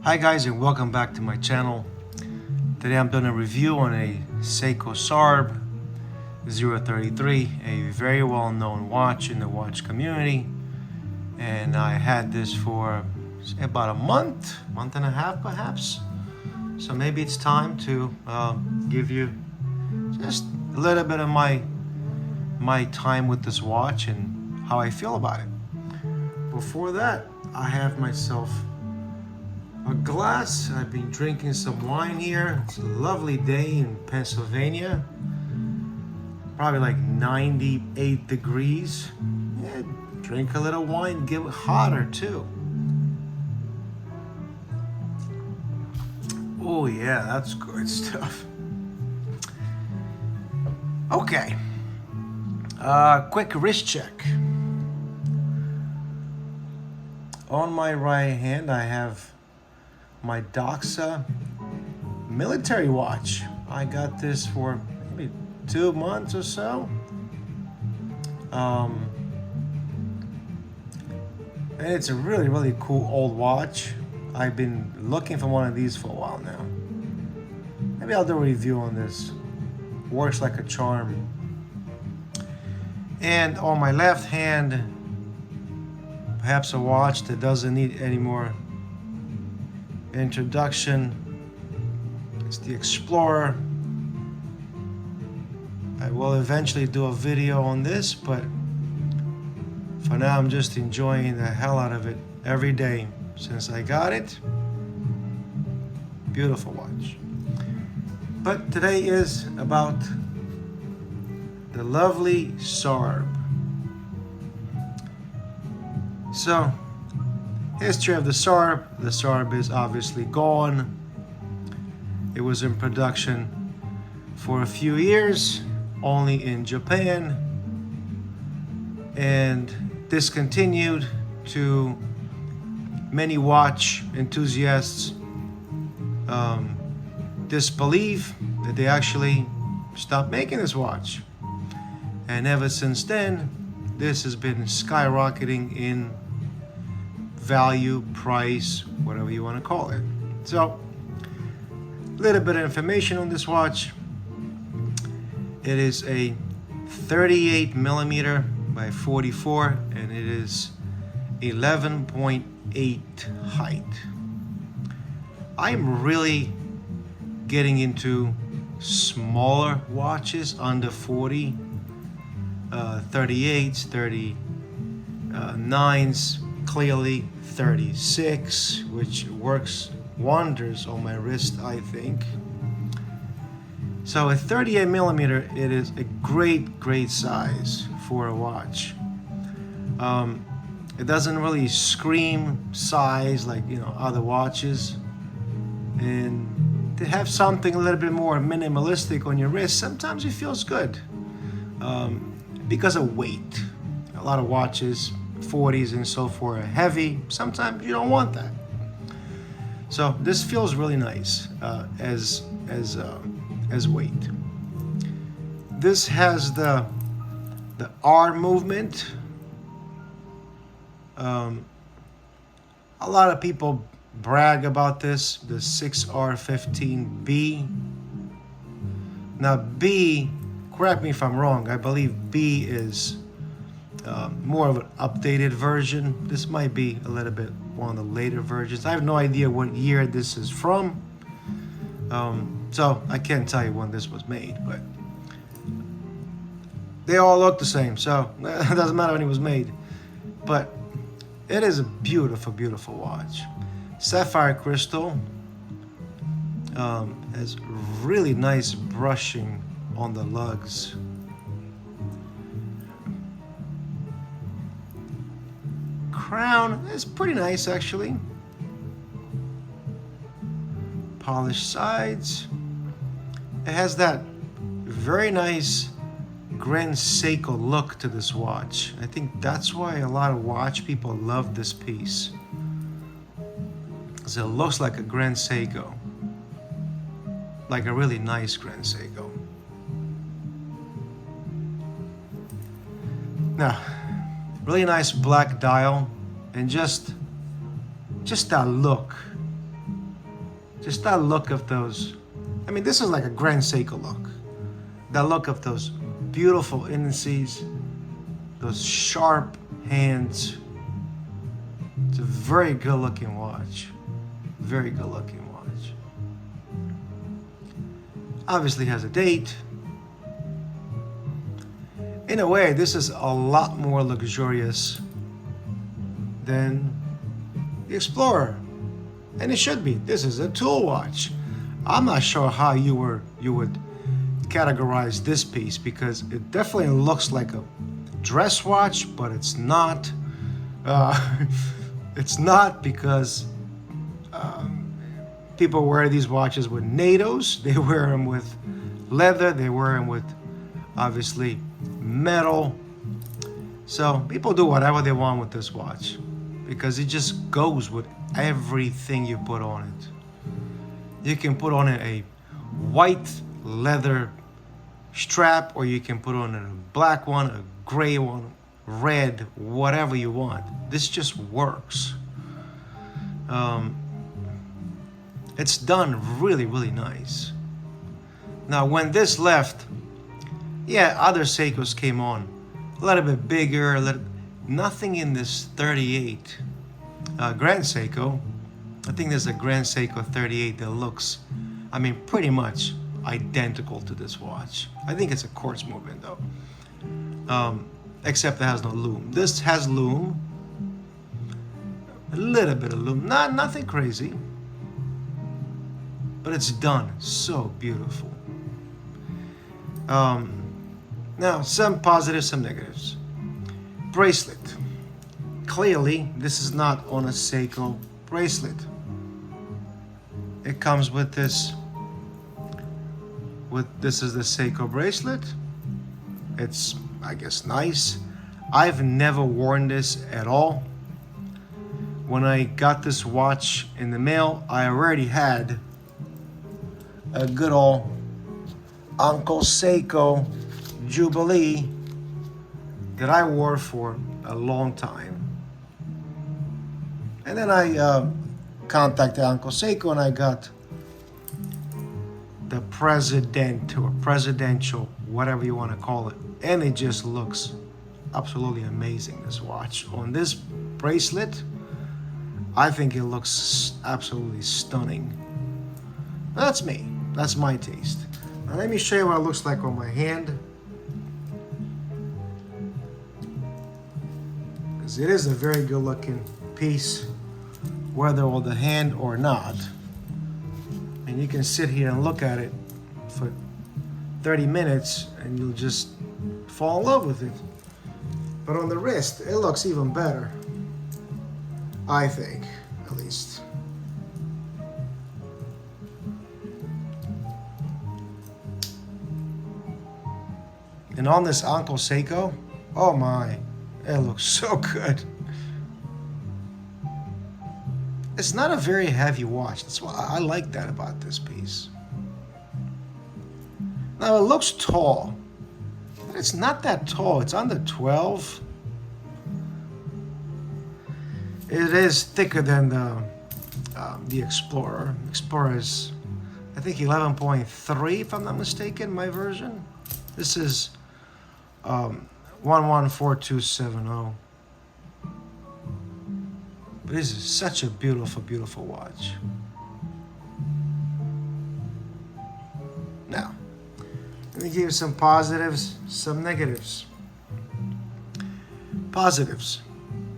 Hi guys, and welcome back to my channel. Today I'm doing a review on a Seiko SARB033, a very well-known watch in the watch community. And I had this for about a month and a half perhaps. So maybe it's time to give you just a little bit of my time with this watch and how I feel about it. Before that, I have myself a glass. I've been drinking some wine here. It's a lovely day in Pennsylvania. Probably like 98 degrees. Yeah, drink a little wine, get it hotter too. Oh yeah, that's good stuff. Okay. Quick wrist check. On my right hand, I have my Doxa military watch. I got this for maybe 2 months or so. And it's a really cool old watch. I've been looking for one of these for a while now. Maybe I'll do a review on this. Works like a charm. And on my left hand, perhaps a watch that doesn't need any more introduction. It's the Explorer. I will eventually do a video on this, but for now I'm just enjoying the hell out of it every day since I got it. Beautiful watch. But today is about the lovely SARB. So, history of the SARB. The SARB is obviously gone. It was in production for a few years, only in Japan, and discontinued to many watch enthusiasts' disbelief that they actually stopped making this watch. And ever since then, this has been skyrocketing in value, price, whatever you want to call it. So, a little bit of information on this watch. It is a 38 millimeter by 44, and it is 11.8 height. I'm really getting into smaller watches under 40, 38s, 39s, clearly 36, which works wonders on my wrist, I think. So a 38 millimeter, it is a great size for a watch. It doesn't really scream size like, you know, other watches, and to have something a little bit more minimalistic on your wrist, sometimes it feels good because of weight. A lot of watches, 40s and so forth, are heavy. Sometimes you don't want that. So this feels really nice as weight. This has the R movement. A lot of people brag about this, the 6R15B. Now B, correct me if I'm wrong, I believe B is more of an updated version. This might be a little bit one of the later versions. I have no idea what year this is from, so I can't tell you when this was made, but they all look the same, so it doesn't matter when it was made. But it is a beautiful watch. Sapphire crystal, has really nice brushing on the lugs. Crown is pretty nice actually. Polished sides. It has that very nice Grand Seiko look to this watch. I think that's why a lot of watch people love this piece, because it looks like a Grand Seiko, like a really nice Grand Seiko. Now, really nice black dial, and just that look Just that look of those. I mean, this is like a Grand Seiko look. That look of those beautiful indices, those sharp hands. It's a very good looking watch. Very good looking watch. Obviously has a date. In a way, this is a lot more luxurious than the Explorer. And it should be. This is a tool watch. I'm not sure how you would categorize this piece, because it definitely looks like a dress watch, but it's not. It's not, because people wear these watches with NATOs. They wear them with leather. They wear them with, obviously, metal. So people do whatever they want with this watch, because it just goes with everything you put on it. You can put on it a white leather strap, or you can put on it a black one, a gray one, red, whatever you want. This just works. It's done really, really nice. Now, when this left, yeah, other Seikos came on, a little bit bigger, nothing in this 38 Grand Seiko. I think there's a Grand Seiko 38 that looks, I mean, pretty much identical to this watch. I think it's a quartz movement though, except it has no loom. This has loom, a little bit of loom, nothing crazy, but it's done so beautiful. Now, some positives, some negatives. Bracelet. Clearly, this is not on a Seiko bracelet. It comes with this. This is the Seiko bracelet. It's, I guess, nice. I've never worn this at all. When I got this watch in the mail, I already had a good old Uncle Seiko Jubilee that I wore for a long time. And then I contacted Uncle Seiko and I got the President or Presidential, whatever you want to call it. And it just looks absolutely amazing, this watch. On this bracelet, I think it looks absolutely stunning. That's me. That's my taste. Now let me show you what it looks like on my hand. Because it is a very good looking piece, whether on the hand or not. And you can sit here and look at it for 30 minutes and you'll just fall in love with it. But on the wrist, it looks even better. I think, at least. And on this Uncle Seiko, oh my, it looks so good. It's not a very heavy watch. That's why I like that about this piece. Now it looks tall, but it's not that tall. It's under 12. It is thicker than the Explorer. Explorer is, I think, 11.3, if I'm not mistaken, my version. This is 114270. But this is such a beautiful, beautiful watch. Now, let me give you some positives, some negatives. Positives.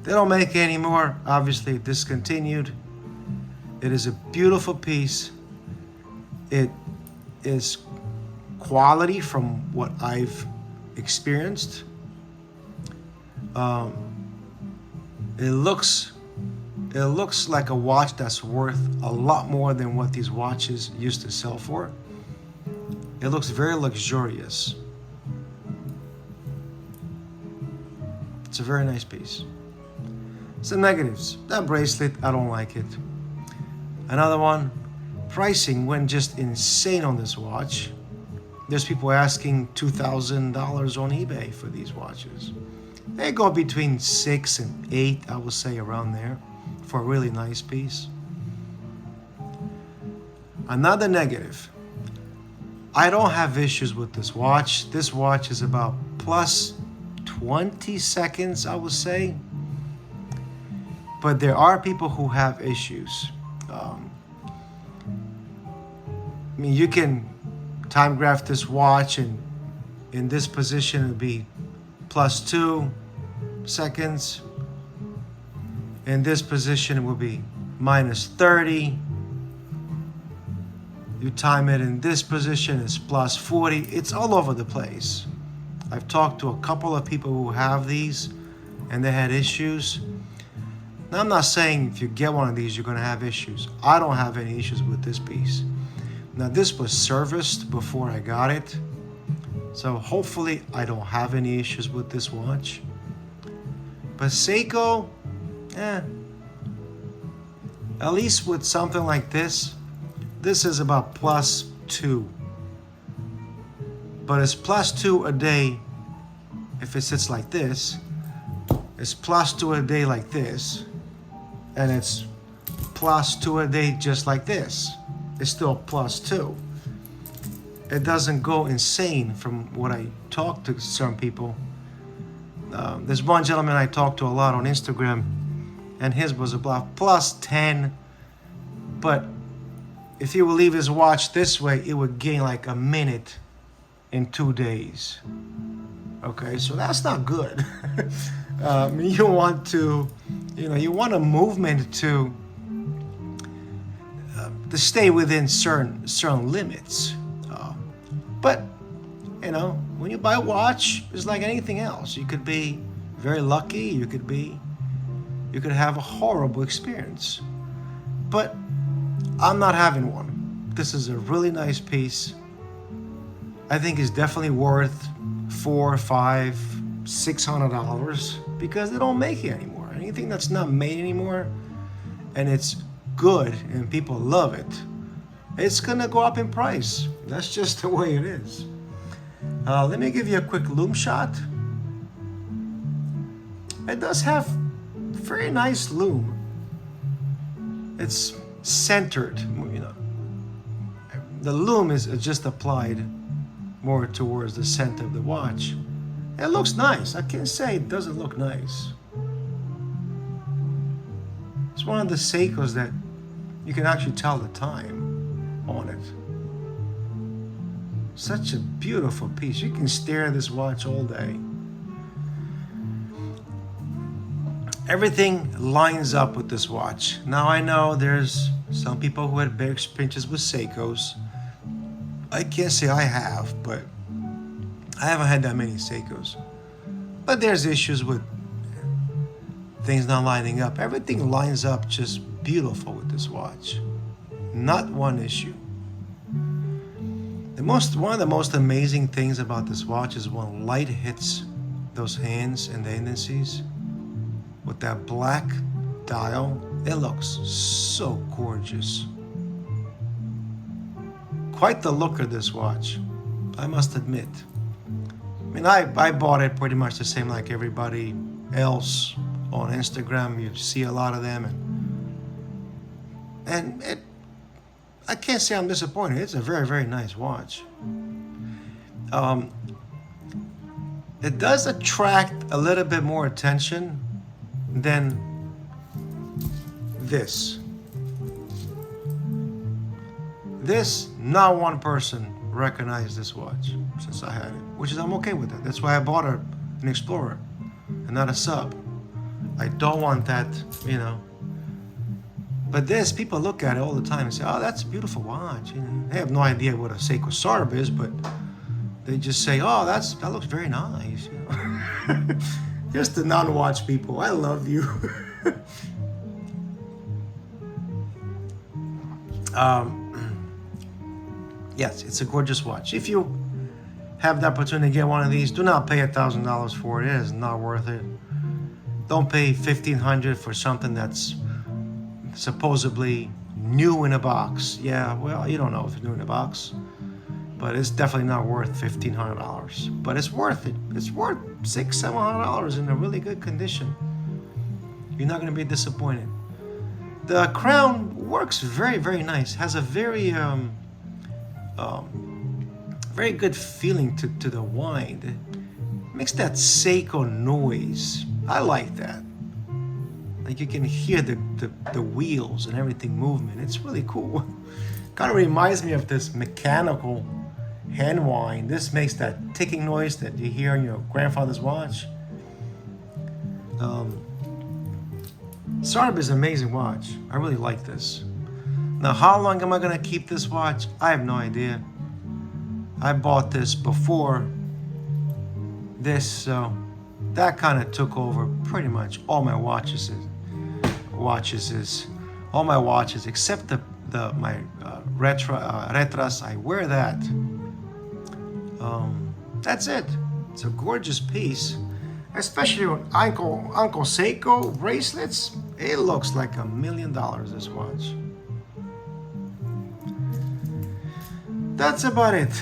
They don't make it anymore, obviously discontinued. It is a beautiful piece. It is quality from what I've experienced. It looks like a watch that's worth a lot more than what these watches used to sell for. It looks very luxurious. It's a very nice piece. Some negatives. That bracelet, I don't like it. Another one, pricing went just insane on this watch. There's people asking $2,000 on eBay for these watches. They go between 6 and 8, I would say, around there, for a really nice piece. Another negative. I don't have issues with this watch. This watch is about plus 20 seconds, I would say. But there are people who have issues. I mean, you can time graph this watch, and in this position it would be plus 2 seconds. In this position it will be minus 30. You time it in this position, it's plus 40. It's all over the place. I've talked to a couple of people who have these and they had issues. Now, I'm not saying if you get one of these you're going to have issues. I don't have any issues with this piece. Now, this was serviced before I got it, so hopefully I don't have any issues with this watch. But Seiko, at least with something like this is about plus 2. But it's plus 2 a day if it sits like this. It's plus 2 a day like this. And it's plus 2 a day just like this. It's still plus 2. It doesn't go insane from what I talk to some people. There's one gentleman I talked to a lot on Instagram, and his was about plus 10. But if he would leave his watch this way, it would gain like a minute in 2 days. Okay, so that's not good. You want to, you want a movement to stay within certain limits. But when you buy a watch, it's like anything else. You could be very lucky. You could have a horrible experience. But I'm not having one. This is a really nice piece. I think it's definitely worth $400, $500, $600 because they don't make it anymore. Anything that's not made anymore and it's good and people love it, it's gonna go up in price. That's just the way it is. Let me give you a quick Loom shot. It does have very nice Loom. It's centered, The Loom is just applied more towards the center of the watch. It looks nice. I can't say it doesn't look nice. It's one of the Seikos that you can actually tell the time on it. Such a beautiful piece. You can stare at this watch all day. Everything lines up with this watch. Now, I know there's some people who had big experiences with Seikos. I can't say I have, but I haven't had that many Seikos. But there's issues with things not lining up. Everything lines up just beautiful with this watch. Not one issue. One of the most amazing things about this watch is when light hits those hands and the indices with that black dial, it looks so gorgeous. Quite the look of this watch, I must admit. I mean, I bought it pretty much the same like everybody else on Instagram. You see a lot of them, and I can't say I'm disappointed. It's a very, very nice watch. It does attract a little bit more attention than this. Not one person recognized this watch since I had it, which is I'm okay with that. That's why I bought an Explorer and not a Sub. I don't want that, But this, people look at it all the time and say, "Oh, that's a beautiful watch." They have no idea what a Seiko SARB is, but they just say, "Oh, that looks very nice." Just the non-watch people, I love you. Yes, it's a gorgeous watch. If you have the opportunity to get one of these, do not pay $1,000 for it. It is not worth it. Don't pay $1,500 for something that's supposedly new in a box. Yeah, well, you don't know if it's new in a box, but it's definitely not worth $1,500. But it's worth it. It's worth $600-$700 in a really good condition. You're not going to be disappointed. The crown works very, very nice. Has a very very good feeling to the wind. It makes that Seiko noise. I like that. Like you can hear the wheels and everything movement. It's really cool. Kind of reminds me of this mechanical hand wind. This makes that ticking noise that you hear on your grandfather's watch. SARB is an amazing watch. I really like this. Now, how long am I gonna keep this watch? I have no idea. I bought this before this, so that kind of took over pretty much all my watches. All my watches except my retras. I wear that. That's it. It's a gorgeous piece, especially with Uncle Seiko bracelets. It looks like $1 million, this watch. That's about it.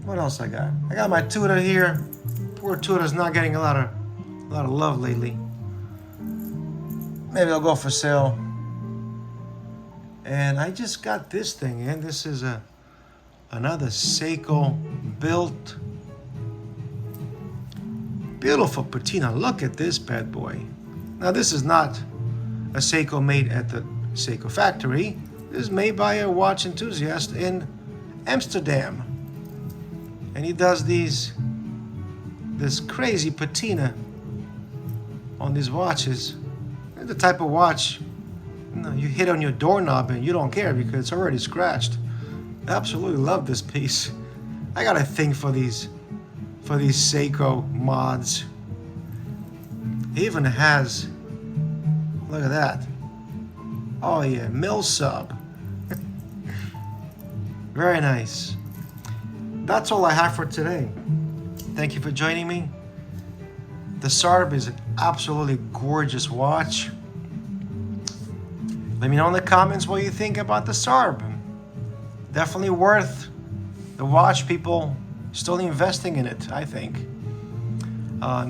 What else I got? I got my Tudor here. Poor Tudor's not getting a lot of love lately. Maybe I'll go for sale. And I just got this thing, and this is another Seiko built. Beautiful patina. Look at this bad boy. Now this is not a Seiko made at the Seiko factory. This is made by a watch enthusiast in Amsterdam. And he does this crazy patina on these watches. They're the type of watch, you hit on your doorknob and you don't care because it's already scratched. I absolutely love this piece. I got a thing for these Seiko mods. It even has, look at that. Oh yeah, mill sub. Very nice. That's all I have for today. Thank you for joining me. The SARB is an absolutely gorgeous watch. Let me know in the comments what you think about the SARB. Definitely worth the watch, people still investing in it, I think.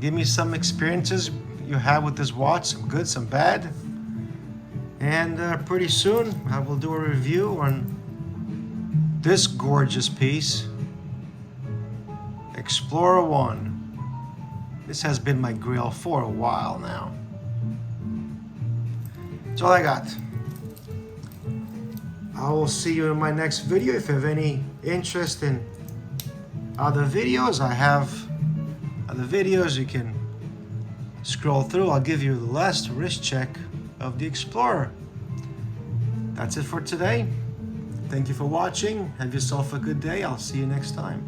Give me some experiences you have with this watch, some good, some bad. And pretty soon I will do a review on this gorgeous piece, Explorer 1. This has been my grill for a while now. That's all I got. I will see you in my next video. If you have any interest in other videos, I have other videos you can scroll through. I'll give you the last wrist check of the Explorer. That's it for today. Thank you for watching. Have yourself a good day. I'll see you next time.